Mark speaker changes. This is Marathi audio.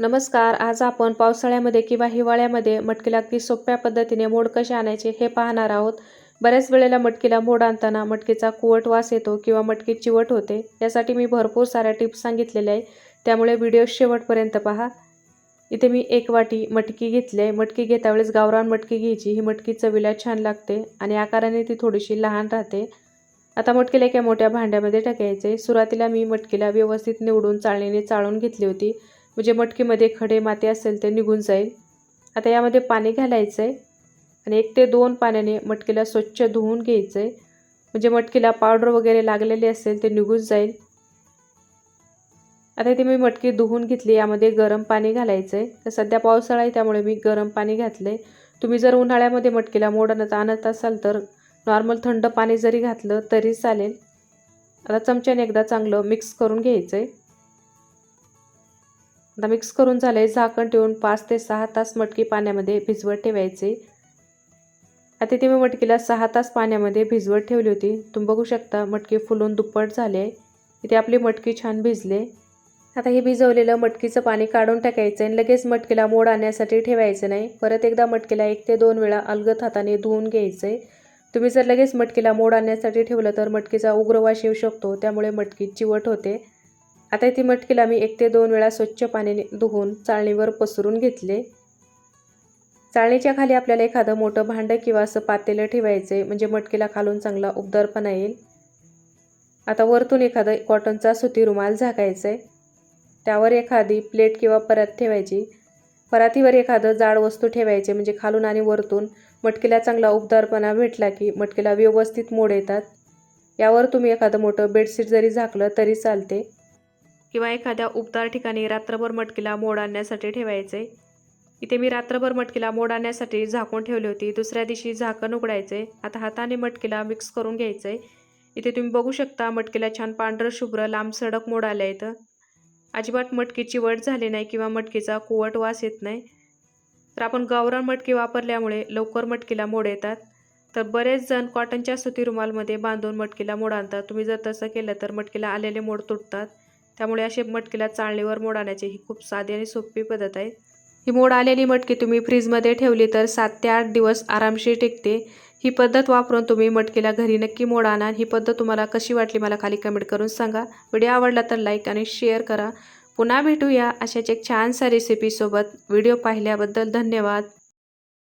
Speaker 1: नमस्कार. आज आपण पावसाळ्यामध्ये किंवा हिवाळ्यामध्ये मटकीला अगदी सोप्या पद्धतीने मोड कसे आणायचे हे पाहणार आहोत. बऱ्याच वेळेला मटकीला मोड आणताना मटकीचा कुवट वास येतो किंवा मटकी चिवट होते. यासाठी मी भरपूर साऱ्या टिप्स सांगितलेल्या आहे, त्यामुळे व्हिडिओ शेवटपर्यंत पहा. इथे मी 1 वाटी मटकी घेतली आहे. मटकी घेता वेळेस गावरान मटकी घ्यायची. ही मटकी चवीला छान लागते आणि आकाराने ती थोडीशी लहान राहते. आता मटकीला एका मोठ्या भांड्यामध्ये टाकायचे. सुरुवातीला मी मटकीला व्यवस्थित निवडून चाळणीने चाळून घेतली होती, म्हणजे मटकीमध्ये खडे माती असेल ते निघून जाईल. आता यामध्ये पाणी घालायचं आहे आणि 1 ते 2 पाण्याने मटकीला स्वच्छ धुवून घ्यायचं आहे, म्हणजे मटकीला पावडर वगैरे लागलेले असेल ते निघून जाईल. आता इथे मी मटकी धुवून घेतली. यामध्ये गरम पाणी घालायचं आहे. तर सध्या पावसाळा आहे त्यामुळे मी गरम पाणी घातलं आहे. तुम्ही जर उन्हाळ्यामध्ये मटकीला मोड आणत असाल तर नॉर्मल थंड पाणी जरी घातलं तरी चालेल. आता चमच्याने एकदा चांगलं मिक्स करून घ्यायचं आहे. आता मिक्स करून झाले. झाकण ठेवून 5 ते 6 तास मटकी पाण्यामध्ये भिजवत ठेवायचे. आता इथे मी मटकीला 6 तास पाण्यामध्ये भिजवत ठेवली होती. तुम्ही बघू शकता मटकी फुलून दुप्पट झाले. इथे आपली मटकी छान भिजले. आता हे भिजवलेलं मटकीचं पाणी काढून टाकायचं आणि लगेच मटकीला मोड आणण्यासाठी ठेवायचं नाही. परत एकदा मटकीला 1 ते 2 वेळा अलगद हाताने धुवून घ्यायचं आहे. तुम्ही जर लगेच मटकीला मोड आणण्यासाठी ठेवलं तर मटकीचा उग्र वास येऊ शकतो, त्यामुळे मटकी चिवट होते. आता ती मटकीला मी 1 ते 2 वेळा स्वच्छ पाण्याने धुवून चाळणीवर पसरून घेतले. चाळणीच्या खाली आपल्याला एखादं मोठं भांडं किंवा असं पातेलं ठेवायचं, म्हणजे मटकीला खालून चांगला उबदारपणा येईल. आता वरतून एखादं कॉटनचा सुती रुमाल झाकायचा आहे. त्यावर एखादी प्लेट किंवा परात ठेवायची. परातीवर एखादं जाड वस्तू ठेवायचे, म्हणजे खालून आणि वरतून मटकीला चांगला उबदारपणा भेटला की मटकीला व्यवस्थित मोड येतात. यावर तुम्ही एखादं मोठं बेडशीट जरी झाकलं तरी चालते, किंवा एखाद्या उबदार ठिकाणी रात्रभर मटकीला मोड आणण्यासाठी ठेवायचे. इथे मी रात्रभर मटकीला मोड आणण्यासाठी झाकून ठेवली होती. दुसऱ्या दिवशी झाकण उघडायचे. आता हाताने मटकीला मिक्स करून घ्यायचे. इथे तुम्ही बघू शकता मटकीला छान पांढरं शुभ्र लांब सडक मोड आले आहेत. अजिबात मटकी चिवट झाली नाही किंवा मटकीचा कुवट वास येत नाही. तर आपण गावरान मटकी वापरल्यामुळे लवकर मटकीला मोड येतात. तर बरेच जण कॉटनच्या सुती रुमालमध्ये बांधून मटकीला मोड आणतात. तुम्ही जर तसं केलं तर मटकीला आलेले मोड तुटतात. त्यामुळे असे मटकीला चाळणीवर मोड आणायची ही खूप साधी आणि सोपी पद्धत आहे. ही मोड आलेली मटकी तुम्ही फ्रीजमध्ये ठेवली तर 7 ते 8 दिवस आरामशीर टिकते. ही पद्धत वापरून तुम्ही मटकीला घरी नक्की मोड आणा. ही पद्धत तुम्हाला कशी वाटली मला खाली कमेंट करून सांगा. व्हिडिओ आवडला तर लाईक आणि शेअर करा. पुन्हा भेटूया अशाच एक छानसा रेसिपीसोबत. व्हिडिओ पाहिल्याबद्दल धन्यवाद.